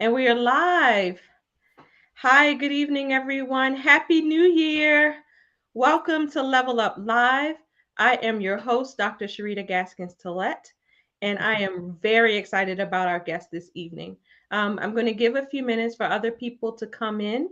And we are live. Hi, good evening, everyone. Happy New Year. Welcome to Level Up Live. I am your host, Dr. Sharita Gaskins Tillett, and I am very excited about our guest this evening. I'm going to give a few minutes for other people to come in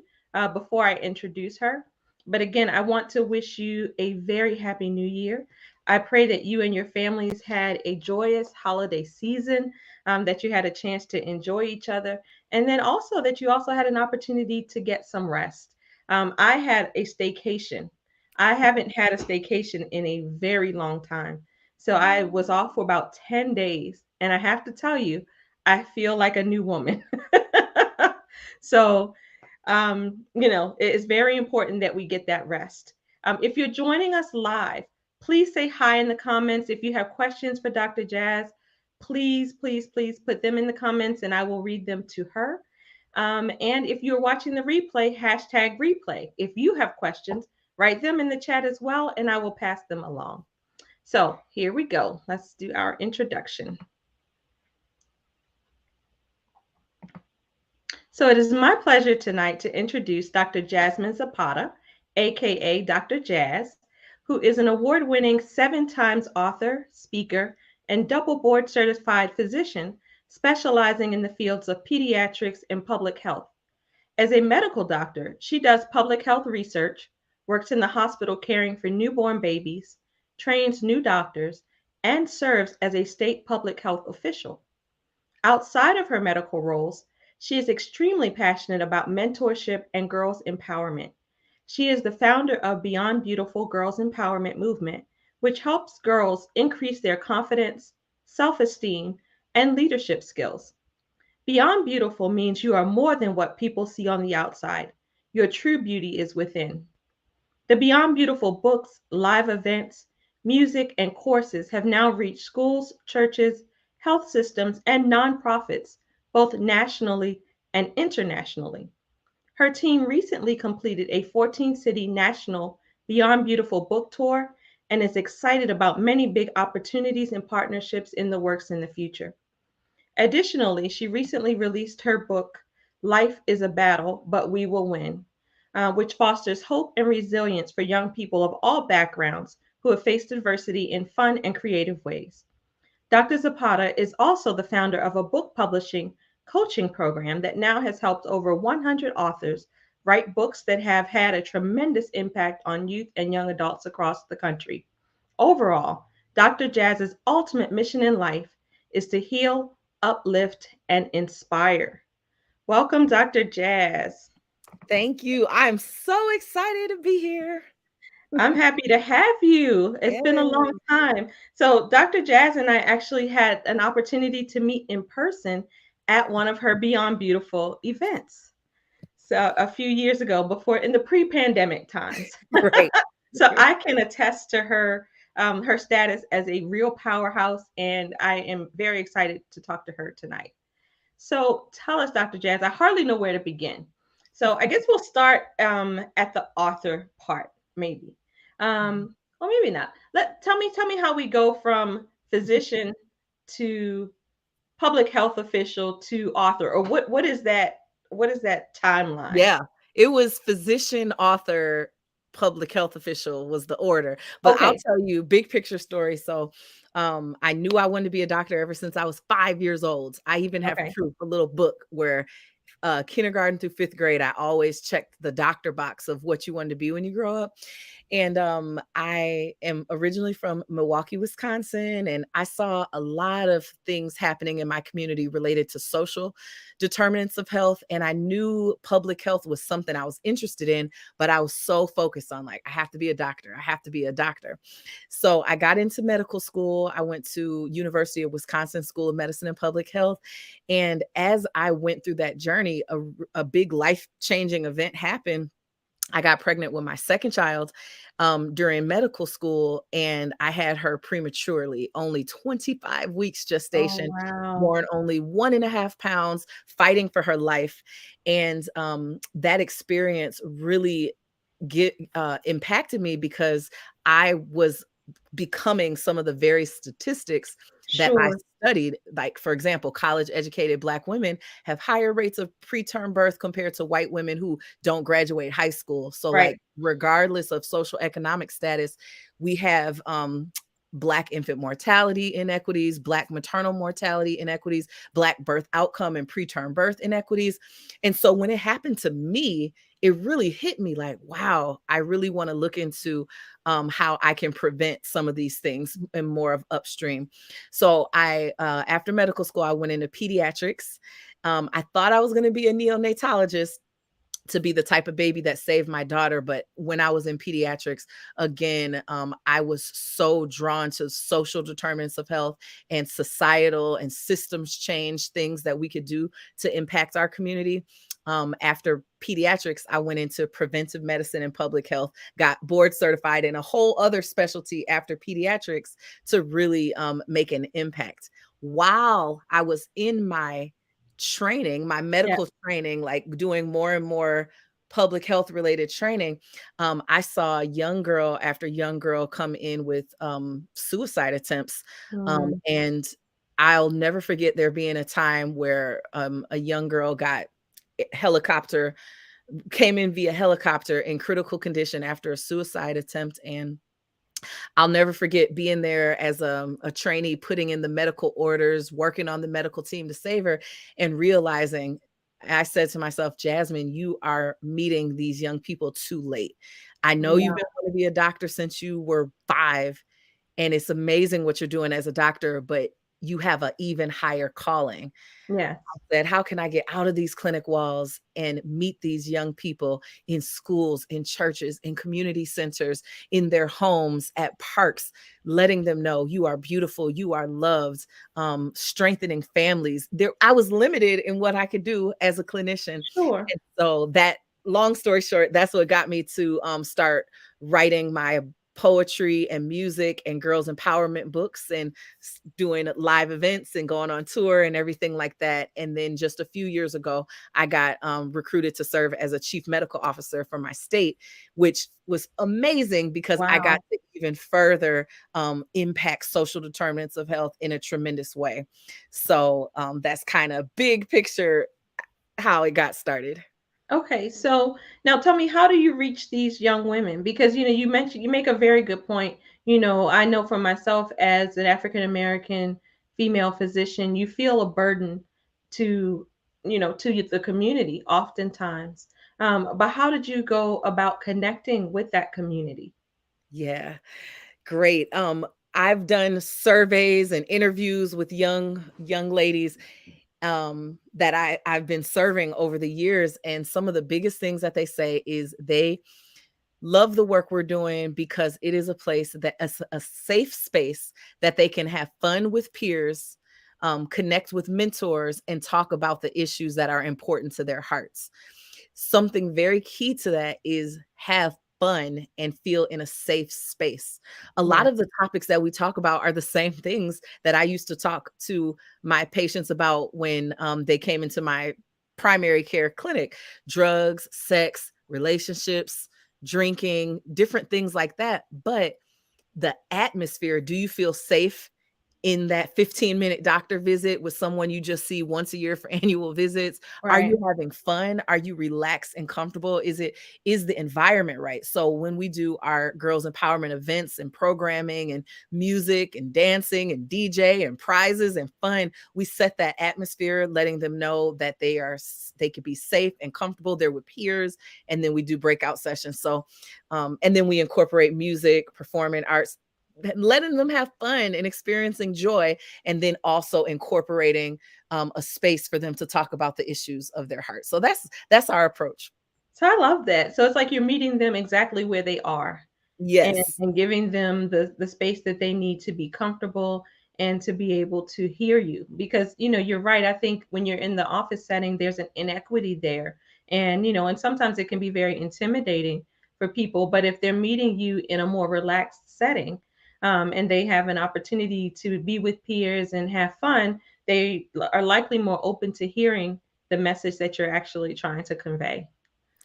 before I introduce her. But again, I want to wish you a very happy new year. I pray that you and your families had a joyous holiday season, that you had a chance to enjoy each other, and then also that you also had an opportunity to get some rest. I had a staycation. I haven't had a staycation in a very long time. So I was off for about 10 days. And I have to tell you, I feel like a new woman. So, it is very important that we get that rest. If you're joining us live, please say hi in the comments. If you have questions for Dr. Jazz, please put them in the comments and I will read them to her. And if you're watching the replay, hashtag replay. If you have questions, write them in the chat as well, and I will pass them along. So here we go. Let's do our introduction. So it is my pleasure tonight to introduce Dr. Jasmine Zapata, aka Dr. Jazz, who is an award-winning 7 times author, speaker, and double board certified physician specializing in the fields of pediatrics and public health. As a medical doctor, she does public health research, works in the hospital caring for newborn babies, trains new doctors, and serves as a state public health official. Outside of her medical roles, she is extremely passionate about mentorship and girls' empowerment. She is the founder of Beyond Beautiful Girls Empowerment Movement, which helps girls increase their confidence, self esteem, and leadership skills. Beyond beautiful means you are more than what people see on the outside. Your true beauty is within. The Beyond Beautiful books, live events, music, and courses have now reached schools, churches, health systems, and nonprofits, both nationally and internationally. Her team recently completed a 14-city national Beyond Beautiful book tour and is excited about many big opportunities and partnerships in the works in the future. Additionally, she recently released her book, Life is a Battle, but We Will Win, which fosters hope and resilience for young people of all backgrounds who have faced adversity in fun and creative ways. Dr. Zapata is also the founder of a book publishing coaching program that now has helped over 100 authors write books that have had a tremendous impact on youth and young adults across the country. Overall, Dr. Jazz's ultimate mission in life is to heal, uplift, and inspire. Welcome, Dr. Jazz. Thank you. I'm so excited to be here. I'm happy to have you. It's been a long Yay. time. So, Dr. Jazz and I actually had an opportunity to meet in person at one of her Beyond Beautiful events. So, a few years ago, before in the pre-pandemic times. Right. So, I can attest to her status as a real powerhouse, and I am very excited to talk to her tonight. So, tell us, Dr. Jazz. I hardly know where to begin. So, I guess we'll start at the author part, maybe. Or maybe not. Tell me how we go from physician to public health official to author, or what is that timeline? Yeah. It was physician, author, public health official was the order. But I'll Okay. tell you big picture story. So I knew I wanted to be a doctor ever since I was 5 years old. I even have Okay. proof, a little book where kindergarten through fifth grade, I always checked the doctor box of what you wanted to be when you grow up. And I am originally from Milwaukee, Wisconsin, and I saw a lot of things happening in my community related to social determinants of health. And I knew public health was something I was interested in, but I was so focused on like, I have to be a doctor. I have to be a doctor. So I got into medical school. I went to University of Wisconsin School of Medicine and Public Health. And as I went through that journey, a big life-changing event happened. I got pregnant with my second child during medical school, and I had her prematurely, only 25 weeks Oh, gestation, wow. born only 1.5 pounds, fighting for her life. And that experience really impacted me because I was becoming some of the very statistics that I Sure. studied, like, for example, college educated Black women have higher rates of preterm birth compared to white women who don't graduate high school. So, Right. like, regardless of social economic status, we have Black infant mortality inequities, Black maternal mortality inequities, Black birth outcome and preterm birth inequities. And so when it happened to me, it really hit me like, wow, I really want to look into how I can prevent some of these things and more of upstream. So after medical school, I went into pediatrics. I thought I was going to be a neonatologist, to be the type of baby that saved my daughter. But when I was in pediatrics, again, I was so drawn to social determinants of health and societal and systems change, things that we could do to impact our community. After pediatrics, I went into preventive medicine and public health, got board certified in a whole other specialty after pediatrics to really make an impact. While I was in my training, my Yeah. medical training, like doing more and more public health related training, I saw young girl after young girl come in with suicide attempts. Mm, And I'll never forget there being a time where a young girl got helicopter came in via helicopter in critical condition after a suicide attempt. And I'll never forget being there as a trainee, putting in the medical orders, working on the medical team to save her, and realizing, I said to myself, Jasmine, you are meeting these young people too late. I know you've yeah. been wanting to be a doctor since you were 5, and it's amazing what you're doing as a doctor, but you have an even higher calling. Yes. Said, how can I get out of these clinic walls and meet these young people in schools, in churches, in community centers, in their homes, at parks, letting them know you are beautiful, you are loved, strengthening families. There, I was limited in what I could do as a clinician. Sure. And so that, long story short, that's what got me to start writing my poetry and music and girls empowerment books and doing live events and going on tour and everything like that. And then just a few years ago, I got recruited to serve as a chief medical officer for my state, which was amazing because I got Wow. to even further impact social determinants of health in a tremendous way. So that's kind of big picture how it got started. Okay, so now tell me, how do you reach these young women? Because you mentioned, you make a very good point. I know for myself as an African American female physician, you feel a burden to, to the community oftentimes. But how did you go about connecting with that community? Yeah, great. I've done surveys and interviews with young ladies that I've been serving over the years, and some of the biggest things that they say is they love the work we're doing because it is a place that a safe space that they can have fun with peers, connect with mentors, and talk about the issues that are important to their hearts. Something very key to that is have fun and feel in a safe space. A lot Yeah. of the topics that we talk about are the same things that I used to talk to my patients about when they came into my primary care clinic: drugs, sex, relationships, drinking, different things like that. But the atmosphere, do you feel safe in that 15-minute doctor visit with someone you just see once a year for annual visits? Are Right. you having fun? Are you relaxed and comfortable? Is the environment right? So when we do our girls empowerment events and programming and music and dancing and DJ and prizes and fun, we set that atmosphere, letting them know that they could be safe and comfortable there with peers. And then we do breakout sessions. So and then we incorporate music, performing arts, letting them have fun and experiencing joy, and then also incorporating a space for them to talk about the issues of their heart. So that's our approach. So I love that. So it's like you're meeting them exactly where they are. and, Yes. and giving them the space that they need to be comfortable and to be able to hear you, because you're right. I think when you're in the office setting, there's an inequity there, and sometimes it can be very intimidating for people. But if they're meeting you in a more relaxed setting, and they have an opportunity to be with peers and have fun, they are likely more open to hearing the message that you're actually trying to convey.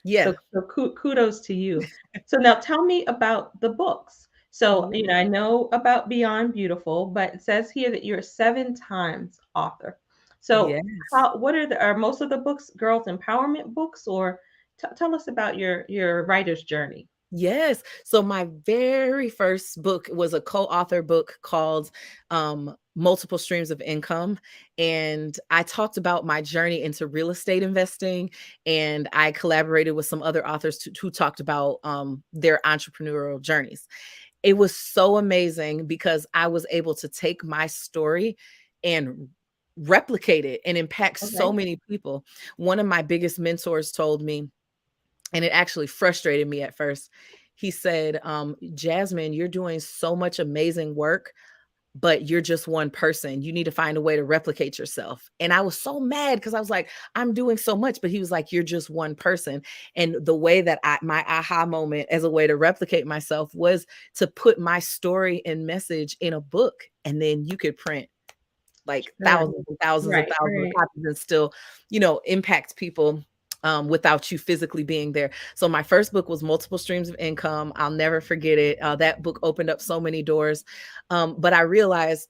So, Yeah. kudos to you. So now tell me about the books. So, Ooh. I know about Beyond Beautiful, but it says here that you're a 7 times author. So, Yes. what are most of the books girls empowerment books, or tell us about your writer's journey? Yes. So my very first book was a co-author book called Multiple Streams of Income. And I talked about my journey into real estate investing. And I collaborated with some other authors who talked about their entrepreneurial journeys. It was so amazing because I was able to take my story and replicate it and impact so Okay. many people. One of my biggest mentors told me, and it actually frustrated me at first. He said, Jasmine, you're doing so much amazing work, but you're just one person. You need to find a way to replicate yourself. And I was so mad because I was like, I'm doing so much, but he was like, you're just one person. And the way that my aha moment as a way to replicate myself was to put my story and message in a book, and then you could print like Sure. thousands and thousands and Right. thousands of Right. copies and still, impact people without you physically being there. So my first book was Multiple Streams of Income. I'll never forget it. That book opened up so many doors. But I realized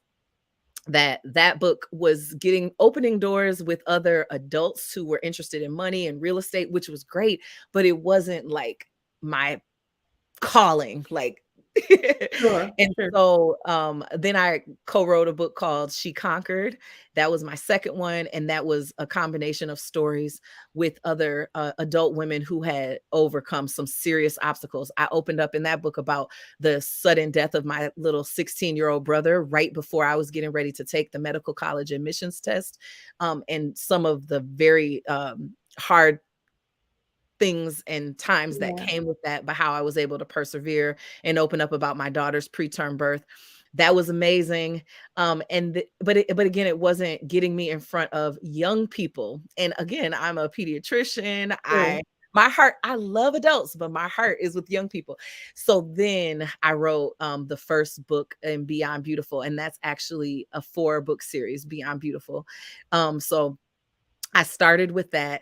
that book was opening doors with other adults who were interested in money and real estate, which was great, but it wasn't like my calling, like Sure. and Sure. so then I co-wrote a book called She Conquered. That was my second one, and that was a combination of stories with other adult women who had overcome some serious obstacles. I opened up in that book about the sudden death of my little 16-year-old brother right before I was getting ready to take the medical college admissions test, and some of the very hard things and times that Yeah. came with that, but how I was able to persevere and open up about my daughter's preterm birth. That was amazing. But again, it wasn't getting me in front of young people. And again, I'm a pediatrician. True. I love adults, but my heart is with young people. So then I wrote the first book in Beyond Beautiful, and that's actually a 4-book series, Beyond Beautiful. So I started with that.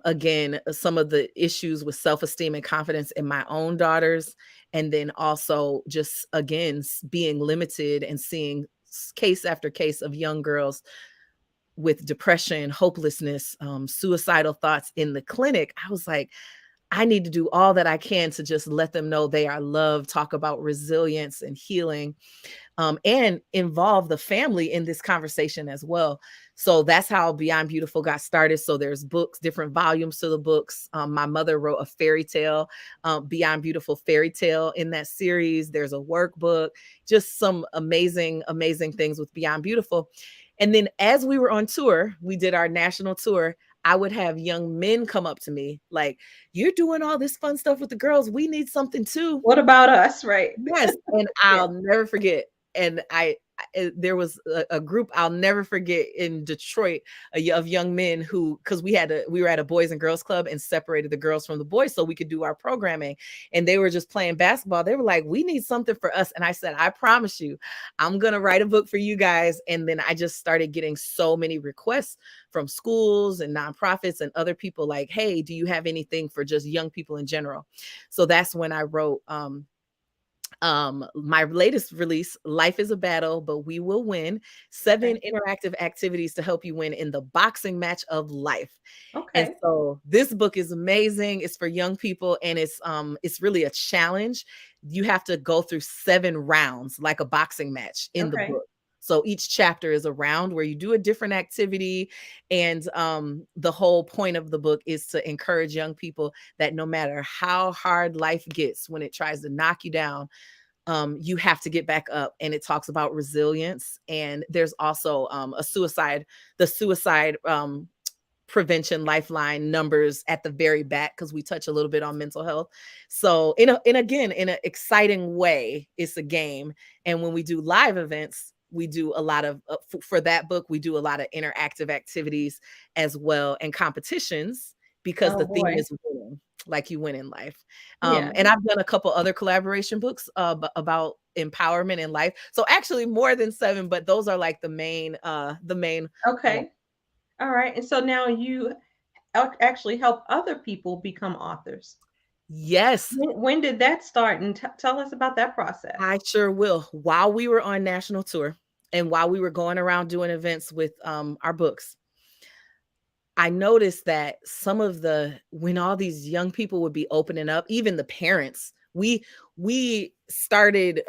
Again, some of the issues with self-esteem and confidence in my own daughters, and then also just again being limited and seeing case after case of young girls with depression, hopelessness, suicidal thoughts in the clinic. I was like, I need to do all that I can to just let them know they are loved, talk about resilience and healing, and involve the family in this conversation as well. So that's how Beyond Beautiful got started. So there's books, different volumes to the books. My mother wrote a fairy tale, Beyond Beautiful fairy tale in that series. There's a workbook, just some amazing, amazing things with Beyond Beautiful. And then as we were on tour, we did our national tour. I would have young men come up to me like, you're doing all this fun stuff with the girls. We need something too. What about us? Right. Yes, and Yeah. I'll never forget, and there was a group I'll never forget in Detroit, of young men who, because we were at a boys and girls club and separated the girls from the boys so we could do our programming, and they were just playing basketball. They were like, we need something for us, and I said, I promise you, I'm gonna write a book for you guys. And then I just started getting so many requests from schools and nonprofits and other people like, hey, do you have anything for just young people in general? So that's when I wrote my latest release, Life is a Battle, but We Will Win, 7 Okay. interactive activities to help you win in the boxing match of life. And Okay. so this book is amazing. It's for young people, and it's really a challenge. You have to go through 7 rounds like a boxing match in the Okay. book. So each chapter is a round where you do a different activity, and the whole point of the book is to encourage young people that no matter how hard life gets, when it tries to knock you down, you have to get back up. And it talks about resilience. And there's also the suicide prevention lifeline numbers at the very back, because we touch a little bit on mental health. So again, in an exciting way, it's a game. And when we do live events, we do a lot of for that book, we do a lot of interactive activities as well, and competitions, because Oh the theme boy. is winning, like you win in life. Yeah. And I've done a couple other collaboration books about empowerment in life. So actually more than 7, but those are like the main uh, Okay. All right. And so now you actually help other people become authors. Yes, When did that start? And tell us about that process. I sure will. While we were on national tour and while we were going around doing events with our books, I noticed that some of the when all these young people would be opening up, even the parents, we started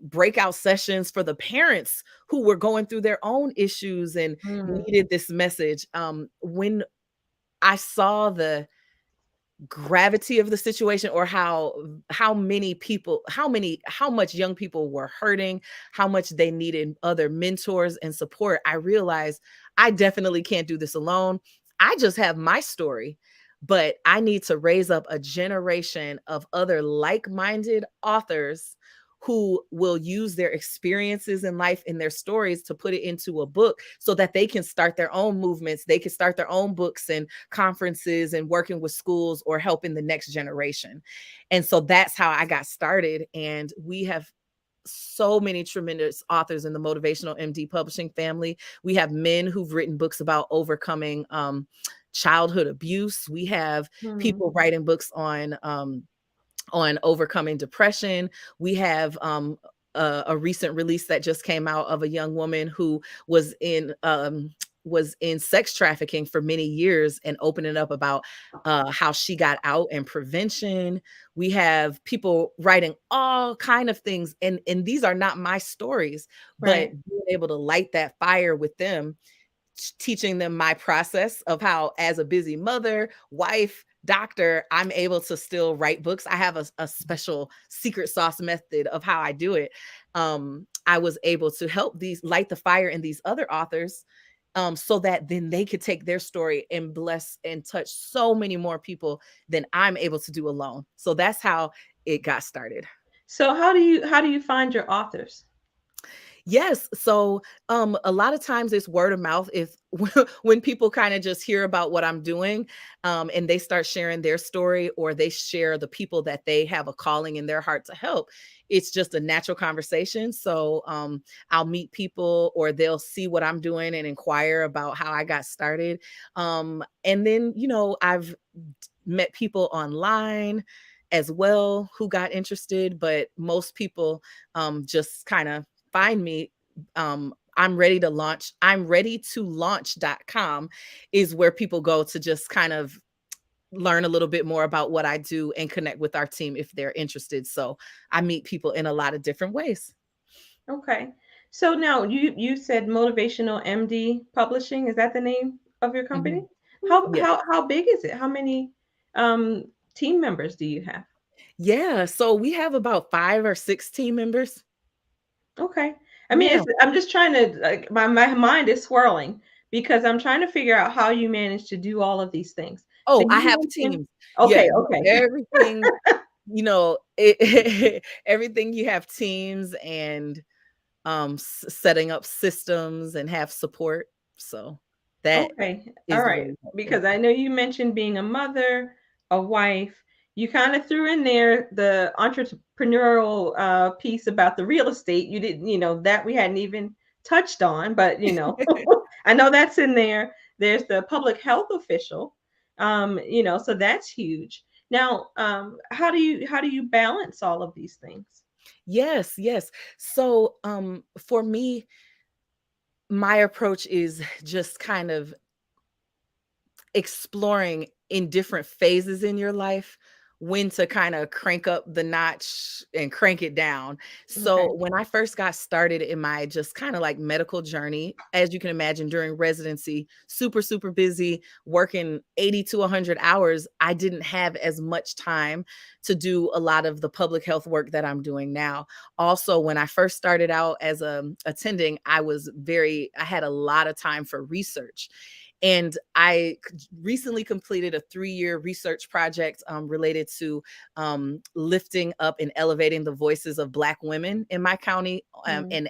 breakout sessions for the parents who were going through their own issues and Mm, needed this message. When I saw the gravity of the situation, or how many people how much young people were hurting, how much they needed other mentors and support, I realized I definitely can't do this alone. I just have my story, but I need to raise up a generation of other like-minded authors who will use their experiences in life and their stories to put it into a book so that they can start their own movements, they can start their own books and conferences and working with schools or helping the next generation. And so that's how I got started. And we have so many tremendous authors in the Motivational MD publishing family. We have men who've written books about overcoming childhood abuse. We have mm, people writing books on overcoming depression. We have a recent release that just came out of a young woman who was in sex trafficking for many years and opening up about how she got out and prevention. We have people writing all kind of things, and these are not my stories, but right. being able to light that fire with them, teaching them my process of how, as a busy mother, wife, doctor, I'm able to still write books. I have a special secret sauce method of how I do it. I was able to help these light the fire in these other authors, so that then they could take their story and bless and touch so many more people than I'm able to do alone. So that's how it got started. So how do you find your authors? Yes. So a lot of times it's word of mouth. If when people kind of just hear about what I'm doing, and they start sharing their story, or they share the people that they have a calling in their heart to help, it's just a natural conversation. So I'll meet people, or they'll see what I'm doing and inquire about how I got started. And then, I've met people online as well who got interested, but most people just kind of find me. I'm ready to launch.com is where people go to just kind of learn a little bit more about what I do and connect with our team if they're interested. So I meet people in a lot of different ways. Okay. So now you said Motivational MD Publishing. Is that the name of your company? Mhm. How Yeah. how how big is it? How many um team members do you have? Yeah. So we have about 5 or 6 team members. Okay. I mean, Yeah. I'm just trying to like my mind is swirling because I'm trying to figure out how you manage to do all of these things. So Oh, I have you mentioned teams. Yeah. okay, No, okay. everything, everything, you have teams and setting up systems and have support. So that Okay. All is right. really helpful. Because I know you mentioned being a mother, a wife. You kind of threw in there the entrepreneurial piece about the real estate. You didn't, that we hadn't even touched on, but I know that's in there. There's the public health official. So that's huge. Now, how do you balance all of these things? Yes, yes. So for me, my approach is just kind of exploring in different phases in your life when to kind of crank up the notch and crank it down. Okay. So when I first got started in my just kind of like medical journey, as you can imagine, during residency, super, super busy, working 80 to 100 hours, I didn't have as much time to do a lot of the public health work that I'm doing now. Also, when I first started out as a attending, I had a lot of time for research. And I recently completed a 3-year research project related to lifting up and elevating the voices of Black women in my county, Mm,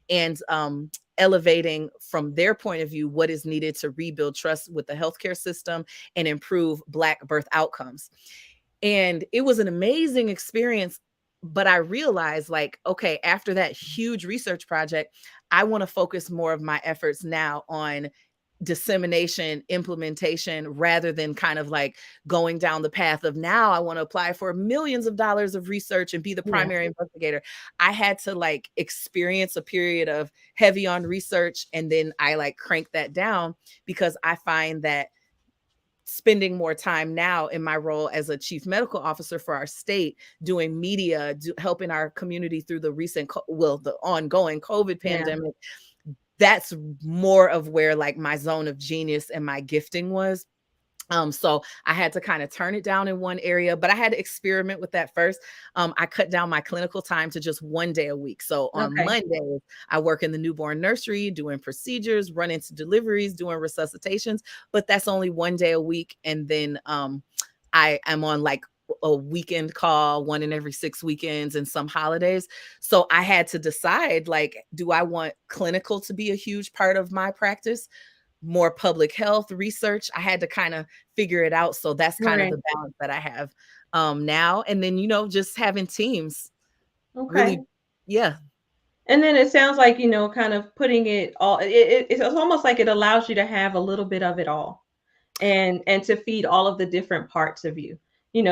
and elevating from their point of view what is needed to rebuild trust with the healthcare system and improve Black birth outcomes. And it was an amazing experience. But I realized, like, okay, after that huge research project, I want to focus more of my efforts now on dissemination, implementation, rather than kind of like going down the path of now I want to apply for millions of dollars of research and be the Yeah. primary investigator. I had to like experience a period of heavy on research, and then I like crank that down, because I find that spending more time now in my role as a chief medical officer for our state, doing media, helping our community through the the ongoing COVID Yeah. pandemic, that's more of where like my zone of genius and my gifting was. So I had to kind of turn it down in one area, but I had to experiment with that first. I cut down my clinical time to just 1 day a week. So on Okay. Mondays, I work in the newborn nursery, doing procedures, run into deliveries, doing resuscitations, but that's only 1 day a week. And then I am on like a weekend call, one in every 6 weekends and some holidays. So I had to decide, like, do I want clinical to be a huge part of my practice, more public health research? I had to kind of figure it out. So that's kind of Right. the balance that I have now. And then, just having teams Okay. really, yeah. And then it sounds like, kind of putting it all, it's almost like it allows you to have a little bit of it all, and to feed all of the different parts of you.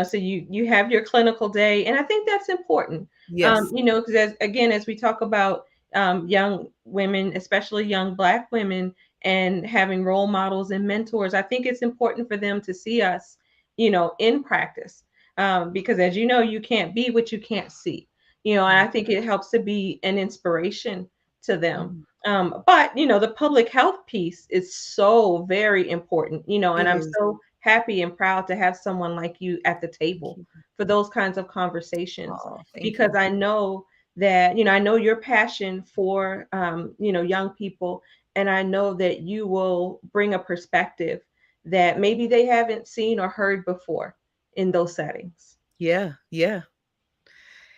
So you have your clinical day, and I think that's important. Yes. Because as we talk about young women, especially young Black women, and having role models and mentors, I think it's important for them to see us, in practice, because as you know, you can't be what you can't see. And I think it helps to be an inspiration to them. Mhm. But the public health piece is so very important, and It I'm is. so happy and proud to have someone like you at the Thank table you. for those kinds of conversations, Oh, thank because you. I know that, I know your passion for, young people, and I know that you will bring a perspective that maybe they haven't seen or heard before in those settings. Yeah. Yeah.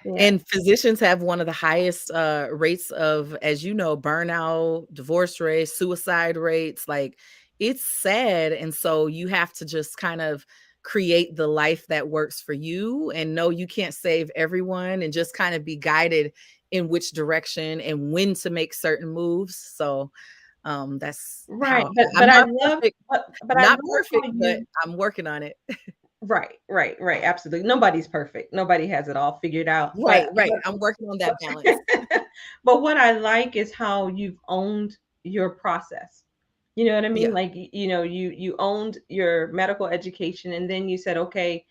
Yeah. And physicians have one of the highest rates of, as you know, burnout, divorce rates, suicide rates. Like, it's sad. And so you have to just kind of create the life that works for you, and know you can't save everyone, and just kind of be guided in which direction and when to make certain moves. So that's Right. how But I'm I not love perfect, but I not love how perfect, but you. I'm working on it. Right, right, right. Absolutely. Nobody's perfect. Nobody has it all figured out. Right, right. I'm working on that balance. But what I like is how you've owned your process. You know what I mean? Yeah. Like, you owned your medical education, and then you said, okay,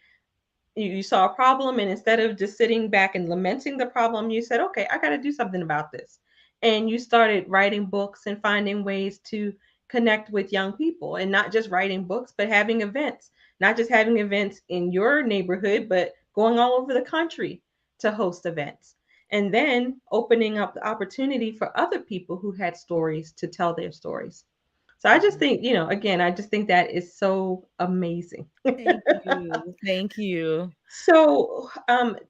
you saw a problem, and instead of just sitting back and lamenting the problem, you said, okay, I got to do something about this. And you started writing books and finding ways to connect with young people, and not just writing books, but having events, not just having events in your neighborhood, but going all over the country to host events, and then opening up the opportunity for other people who had stories to tell their stories. So I just Mhm. think, again, I just think that is so amazing. Thank you. Thank you. So,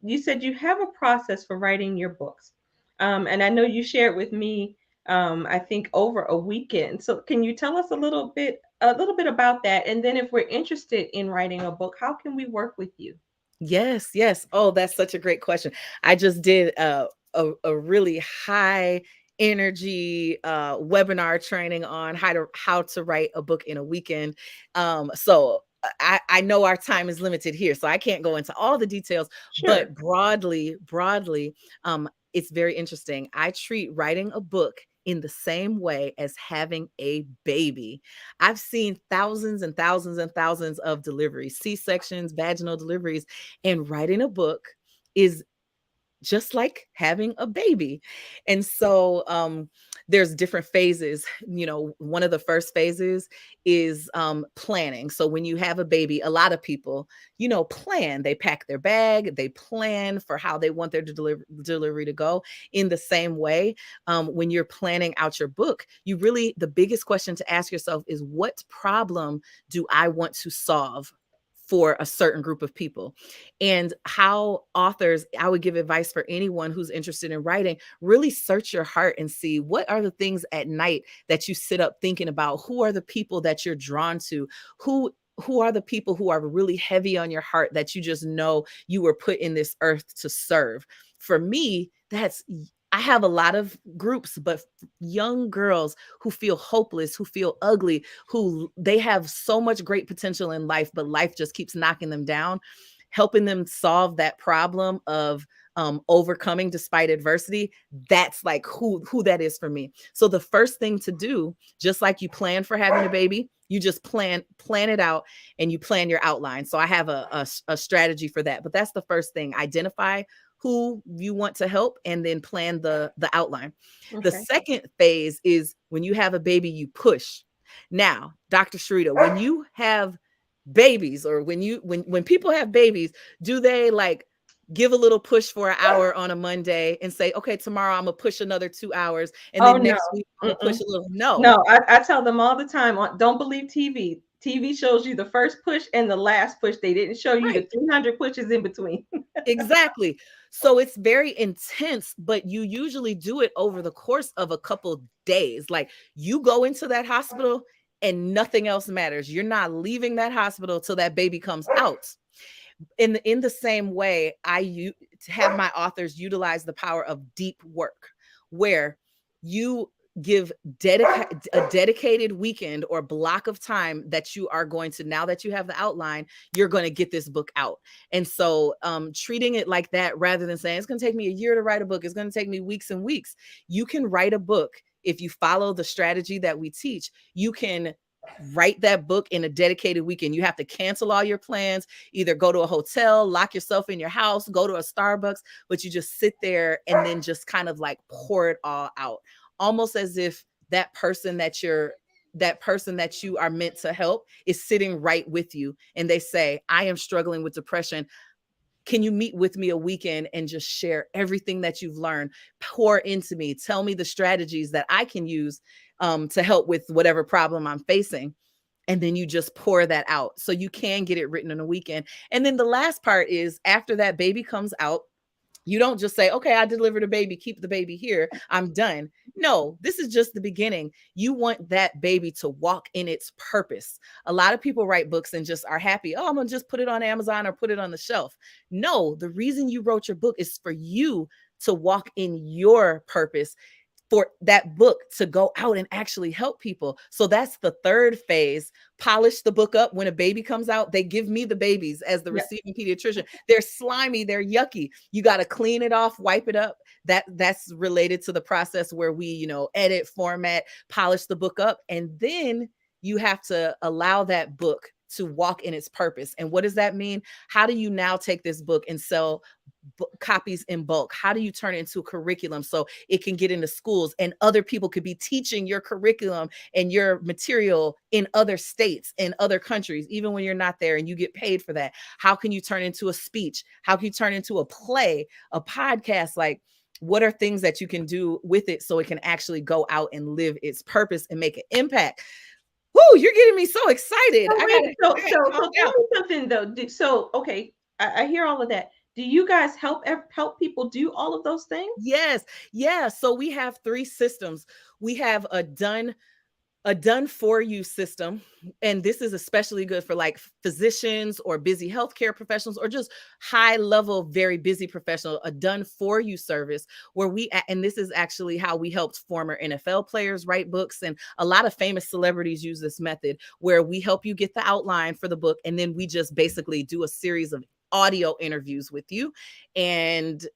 you said you have a process for writing your books, and I know you shared with me, I think over a weekend. So, can you tell us a little bit about that? And then, if we're interested in writing a book, how can we work with you? Yes, yes. Oh, that's such a great question. I just did a really high energy webinar training on how to write a book in a weekend. So I know our time is limited here, so I can't go into all the details, Sure. but broadly, it's very interesting. I treat writing a book in the same way as having a baby. I've seen thousands and thousands and thousands of deliveries, C-sections, vaginal deliveries, and writing a book is just like having a baby. And so there's different phases. One of the first phases is planning. So when you have a baby, a lot of people, plan. They pack their bag, they plan for how they want their delivery to go. In the same way, when you're planning out your book, the biggest question to ask yourself is, what problem do I want to solve for a certain group of people? And how authors, I would give advice for anyone who's interested in writing, really search your heart and see, what are the things at night that you sit up thinking about? Who are the people that you're drawn to? Who are the people who are really heavy on your heart that you just know you were put in this earth to serve? For me, that's I have a lot of groups, but young girls who feel hopeless, who feel ugly, who they have so much great potential in life, but life just keeps knocking them down, helping them solve that problem of overcoming despite adversity. That's like who that is for me. So the first thing to do, just like you plan for having a baby, you just plan it out, and you plan your outline. So I have a strategy for that. But that's the first thing: identify who you want to help, and then plan the outline. The Okay. second phase is when you have a baby, you push. Now, Dr. Sharita, when you have babies, or when people have babies, do they like give a little push for an hour on a Monday and say, okay, tomorrow I'm gonna push another 2 hours, and Oh then no. next week I'm gonna push Mm-mm. a little? No. No, I tell them all the time, don't believe TV. TV shows you the first push and the last push. They didn't show you the Right. 300 pushes in between. Exactly. So it's very intense, but you usually do it over the course of a couple days. Like, you go into that hospital and nothing else matters. You're not leaving that hospital till that baby comes out. In the same way, have my authors utilize the power of deep work, where you give a dedicated weekend or block of time that you are going to, now that you have the outline, you're going to get this book out. And so treating it like that, rather than saying it's going to take me a year to write a book, it's going to take me weeks and weeks. You can write a book if you follow the strategy that we teach. You can write that book in a dedicated weekend. You have to cancel all your plans, either go to a hotel, lock yourself in your house, go to a Starbucks, but you just sit there and then just kind of like pour it all out, almost as if that person that you are meant to help is sitting right with you, and they say, I am struggling with depression. Can you meet with me a weekend and just share everything that you've learned? Pour into me. Tell me the strategies that I can use to help with whatever problem I'm facing. And then you just pour that out so you can get it written in a weekend. And then the last part is, after that baby comes out, you don't just say, okay, I delivered a baby, keep the baby here, I'm done. No, this is just the beginning. You want that baby to walk in its purpose. A lot of people write books and just are happy. Oh, I'm going to just put it on Amazon or put it on the shelf. No, the reason you wrote your book is for you to walk in your purpose, for that book to go out and actually help people. So that's the third phase. Polish the book up. When a baby comes out, they give me the babies as the Yep. receiving pediatrician. They're slimy, they're yucky. You got to clean it off, wipe it up. That's related to the process where we, edit, format, polish the book up, and then you have to allow that book to walk in its purpose. And what does that mean? How do you now take this book and sell copies in bulk? How do you turn it into a curriculum so it can get into schools and other people could be teaching your curriculum and your material in other states, in other countries, even when you're not there, and you get paid for that? How can you turn into a speech? How can you turn into a play, a podcast? Like, what are things that you can do with it so it can actually go out and live its purpose and make an impact? Whoo, you're getting me so excited. So I wait, so gotta so calm so tell down. me something though. So okay, I hear all of that. Do you guys help people do all of those things? Yes. Yeah. So we have 3 systems. We have a done for you system, and this is especially good for like physicians or busy healthcare professionals, or just high level very busy professional. A done for you service, where and this is actually how we helped former NFL players write books, and a lot of famous celebrities use this method, where we help you get the outline for the book, and then we just basically do a series of audio interviews with you, and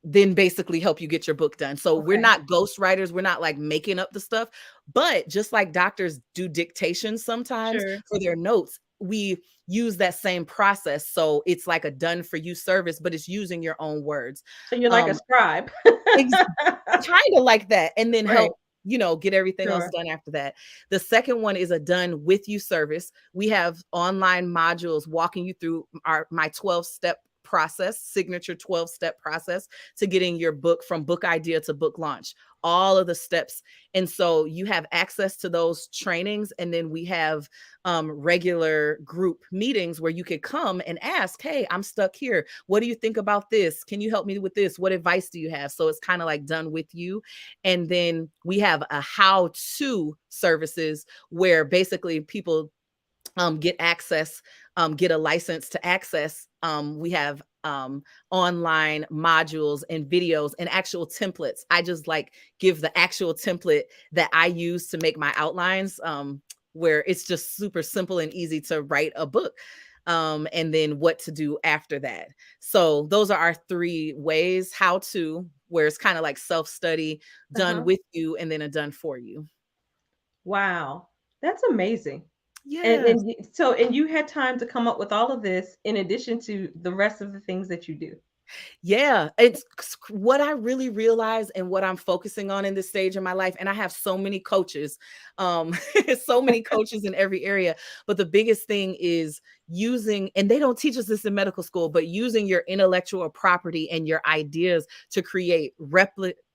then basically help you get your book done. So we're Okay. not ghostwriters. We're not like making up the stuff, but just like doctors do dictation sometimes Sure. for their notes, we use that same process. So it's like a done for you service, but it's using your own words. So you're like a Um, scribe. Kind of like that, and then Right. help get everything else Sure. done after that. The second one is a done with you service. We have online modules walking you through my 12-step process, signature 12-step process to getting your book from book idea to book launch, all of the steps. And so you have access to those trainings, and then we have regular group meetings where you could come and ask, hey, I'm stuck here, what do you think about this? Can you help me with this? What advice do you have? So it's kind of like done with you. And then we have a how to services, where basically people get access, get a license to access. We have online modules and videos and actual templates. I just like give the actual template that I use to make my outlines, where it's just super simple and easy to write a book. And then what to do after that. So those are our 3 ways, how to, where it's kind of like self-study, done Uh-huh. with you, and then a done for you. Wow. That's amazing. And Yes. and so and you had time to come up with all of this in addition to the rest of the things that you do. Yeah, it's what I really realize and what I'm focusing on in this stage of my life. And I have so many coaches, um, so many coaches in every area. But the biggest thing is using, and they don't teach us this in medical school, but using your intellectual property and your ideas to create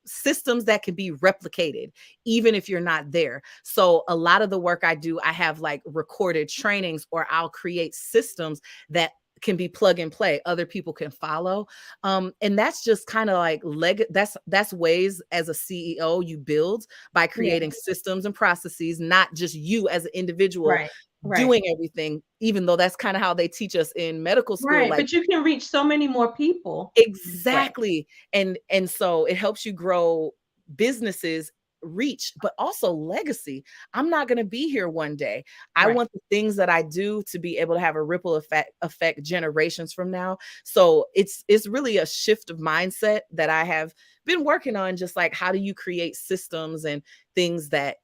systems that can be replicated even if you're not there. So a lot of the work I do, I have like recorded trainings, or I'll create systems that can be plug and play, other people can follow. And that's just kind of like that's ways as a CEO you build by Yeah. creating systems and processes, not just you as an individual Right. Right. doing everything, even though that's kind of how they teach us in medical school. Right. Like, But you can reach so many more people this way. exactly. And so it helps you grow businesses, reach, but also legacy. I'm not going to be here one day. I Right. want the things that I do to be able to have a ripple affect generations from now. So it's really a shift of mindset that I have been working on, just like how do you create systems and things that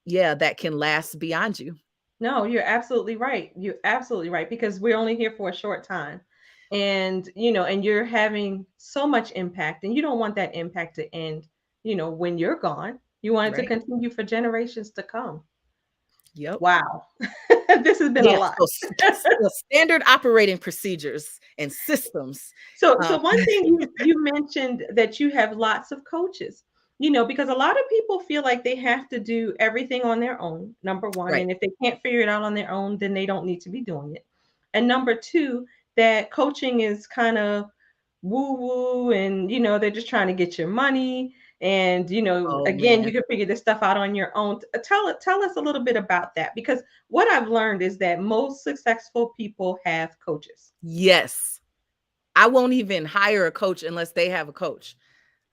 yeah, that can last beyond you. No, you're absolutely right. You're absolutely right because we're only here for a short time. And and you're having so much impact and you don't want that impact to end, when you're gone. You want it to Right. continue for generations to come. Yep. Wow. This has been a Yeah, lot. so the standard operating procedures and systems. So Um, one thing you mentioned that you have lots of coaches, because a lot of people feel like they have to do everything on their own, number one, right. and if they can't figure it out on their own, then they don't need to be doing it. And number two, that coaching is kind of woo woo and they're just trying to get your money and Oh, again you man. can figure this stuff out on your own. Tell us a little bit about that because what I've learned is that most successful people have coaches. Yes. I won't even hire a coach unless they have a coach.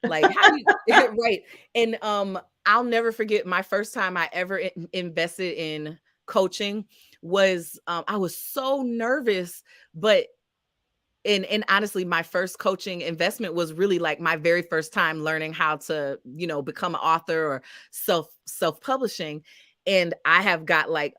Like, how do you right, and, I'll never forget my first time I ever invested in coaching was, I was so nervous, but and honestly, my first coaching investment was really like my very first time learning how to, become an author or self-publishing. And I have got like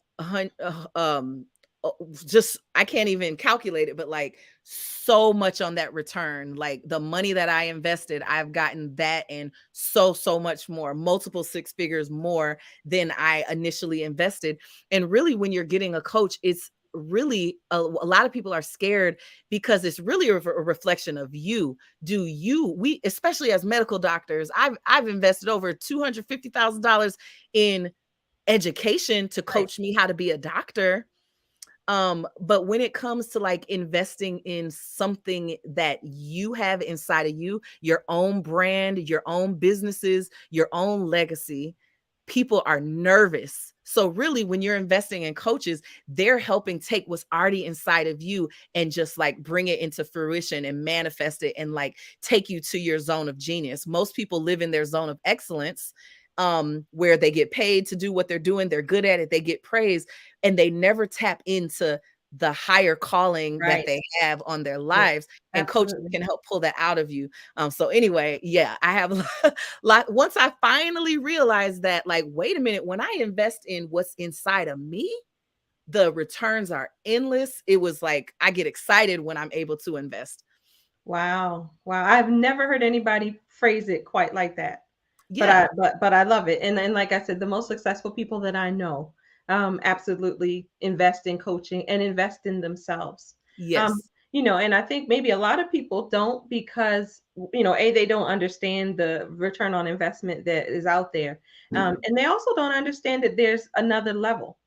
just I can't even calculate it, but like so much on that return. Like the money that I invested, I've gotten that and so much more, multiple 6 figures more than I initially invested. And really, when you're getting a coach, it's really a lot of people are scared because it's really a reflection of you. Do you, we, especially as medical doctors, I've invested over $250,000 in education to Right. coach me how to be a doctor. But when it comes to like investing in something that you have inside of you, your own brand, your own businesses, your own legacy, people are nervous. So really, when you're investing in coaches, they're helping take what's already inside of you and just like bring it into fruition and manifest it and like take you to your zone of genius. Most people live in their zone of excellence, where they get paid to do what they're doing, they're good at it, they get praise, and they never tap into the higher calling that Right. they have on their Yeah. lives. And coaches Absolutely. can help pull that out of you. So anyway, yeah, I have like once I finally realized that, like, wait a minute, when I invest in what's inside of me, the returns are endless. It was like I get excited when I'm able to invest. Wow. Wow. I've never heard anybody phrase it quite like that. But Yeah. I love it. And like I said, the most successful people that I know absolutely invest in coaching and invest in themselves. Um, Yes. and I think maybe a lot of people don't because, they don't understand the return on investment that is out there. And they also don't understand that there's another level,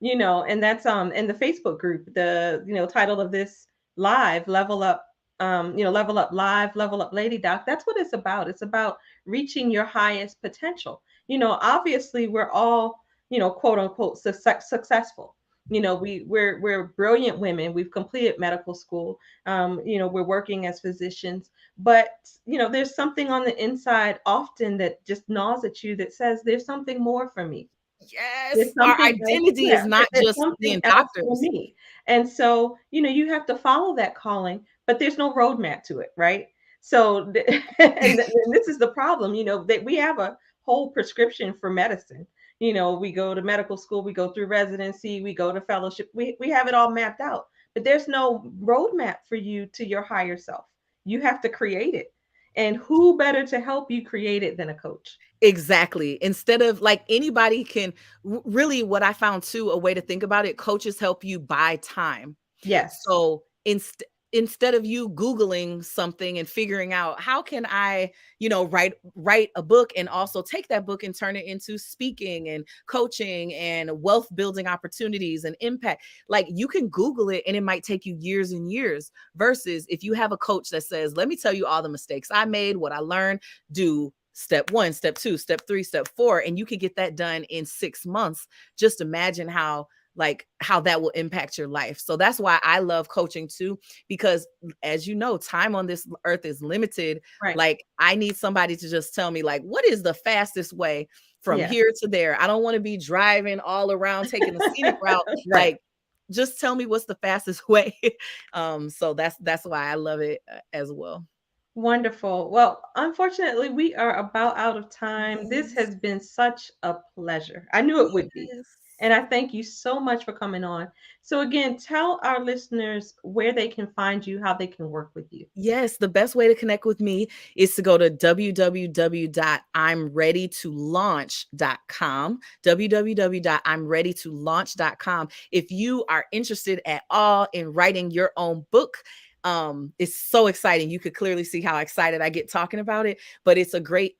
and that's in the Facebook group, the title of this live, level up, level up live, level up lady doc. That's what it's about. It's about reaching your highest potential. Obviously we're all, quote unquote successful. we're brilliant women. We've completed medical school. We're working as physicians, but there's something on the inside often that just gnaws at you that says there's something more for me. There's Yes, our something else. identity Yeah, is not there's just something being else for doctors. me. And so, you have to follow that calling, but there's no roadmap to it, right? So, and this is the problem, that we have a whole prescription for medicine. We go to medical school, we go through residency, we go to fellowship, we have it all mapped out, but there's no roadmap for you to your higher self. You have to create it. And who better to help you create it than a coach? Exactly. Instead of like anybody can really, what I found too, a way to think about it, coaches help you buy time. Yes. So instead of you Googling something and figuring out how can I, write a book and also take that book and turn it into speaking and coaching and wealth building opportunities and impact, like you can Google it and it might take you years and years, versus if you have a coach that says, let me tell you all the mistakes I made, what I learned, do step 1, step 2, step 3, step 4, and you can get that done in 6 months. Just imagine how that will impact your life. So that's why I love coaching too, because as you know, time on this earth is limited. Right. Like I need somebody to just tell me like, what is the fastest way from Yeah. here to there? I don't want to be driving all around taking a scenic route. Right. Like just tell me what's the fastest way. So that's why I love it as well. Wonderful. Well, unfortunately, we are about out of time. This Yes. has been such a pleasure. I knew it would be. Yes. And I thank you so much for coming on. So, again, tell our listeners where they can find you, how they can work with you. Yes, the best way to connect with me is to go to www.imreadytolaunch.com, www.imreadytolaunch.com. If you are interested at all in writing your own book, it's so exciting. You could clearly see how excited I get talking about it, but it's a great,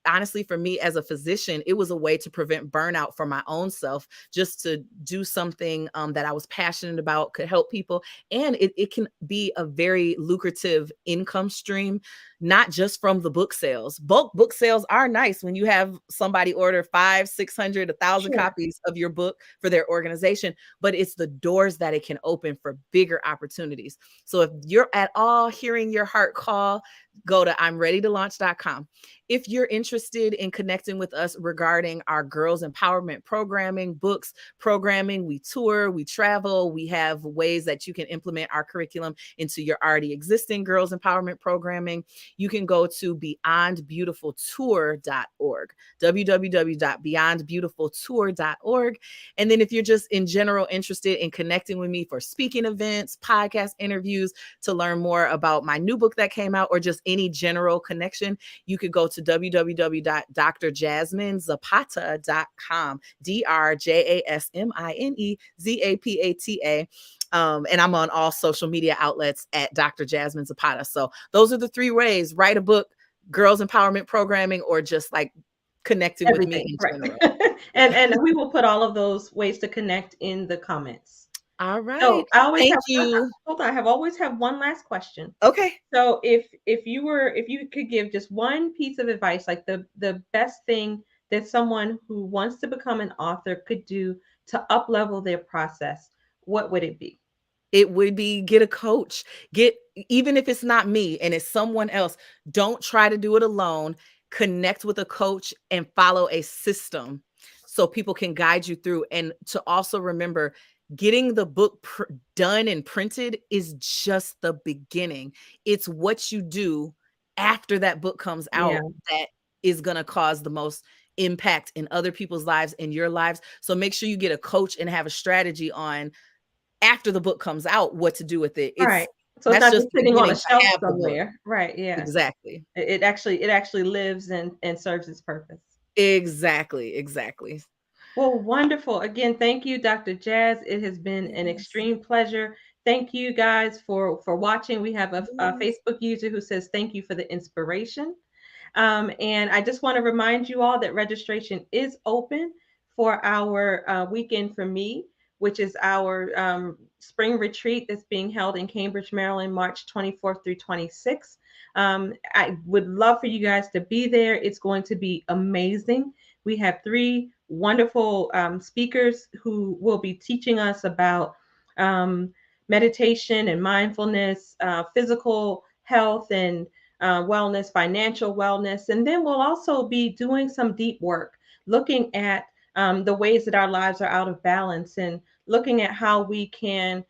honestly, for me as a physician, it was a way to prevent burnout for my own self, just to do something that I was passionate about, could help people. And it can be a very lucrative income stream, not just from the book sales. Bulk book sales are nice when you have somebody order 500, 600, 1,000 Sure. copies of your book for their organization, but it's the doors that it can open for bigger opportunities. So if you're at all hearing your heart call, go to imreadytolaunch.com. If you're interested in connecting with us regarding our girls empowerment programming, books, programming, we tour, we travel, we have ways that you can implement our curriculum into your already existing girls empowerment programming. You can go to beyondbeautifultour.org, www.beyondbeautifultour.org. And then if you're just in general interested in connecting with me for speaking events, podcast interviews, to learn more about my new book that came out, or just any general connection, you could go to www.drjasminezapata.com, DRJASMINEZAPATA. And I'm on all social media outlets at Dr. Jasmine Zapata. So those are the 3 ways: write a book, girls empowerment programming, or just like connecting with me Everything. in Right. general. And we will put all of those ways to connect in the comments. All right. So I always Thank have you. hold on, I have always have one last question. Okay. So if you could give just one piece of advice, like the best thing that someone who wants to become an author could do to up level their process, what would it be? It would be get a coach. Even if it's not me and it's someone else, don't try to do it alone. Connect with a coach and follow a system so people can guide you through. And to also remember, getting the book done and printed is just the beginning. It's what you do after that book comes Yeah. out that is going to cause the most impact in other people's lives and your lives. So make sure you get a coach and have a strategy on, after the book comes out, what to do with it. All right. So it's That's not just just the sitting on a beginning to shelf have the book. somewhere. Right. Yeah. Exactly. It actually lives and serves its purpose. Exactly. Exactly. Well, wonderful. Again, thank you, Dr. Jazz. It has been an Yes. extreme pleasure. Thank you guys for watching. We have a Yes. Facebook user who says thank you for the inspiration. And I just want to remind you all that registration is open for our Weekend for Me, which is our spring retreat that's being held in Cambridge, Maryland, March 24th through 26th. I would love for you guys to be there. It's going to be amazing. We have 3 wonderful speakers who will be teaching us about um, meditation and mindfulness, physical health and wellness, financial wellness. And then we'll also be doing some deep work, looking at the ways that our lives are out of balance and looking at how we can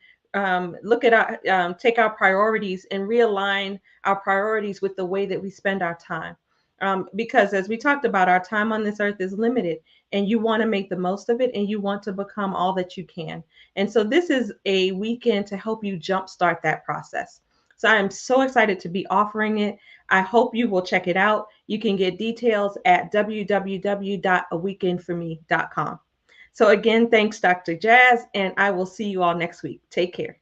look at our, take our priorities and realign our priorities with the way that we spend our time. Because as we talked about, our time on this earth is limited and you want to make the most of it and you want to become all that you can. And so this is a weekend to help you jumpstart that process. So I'm so excited to be offering it. I hope you will check it out. You can get details at www.aweekendforme.com. So again, thanks, Dr. Jazz, and I will see you all next week. Take care.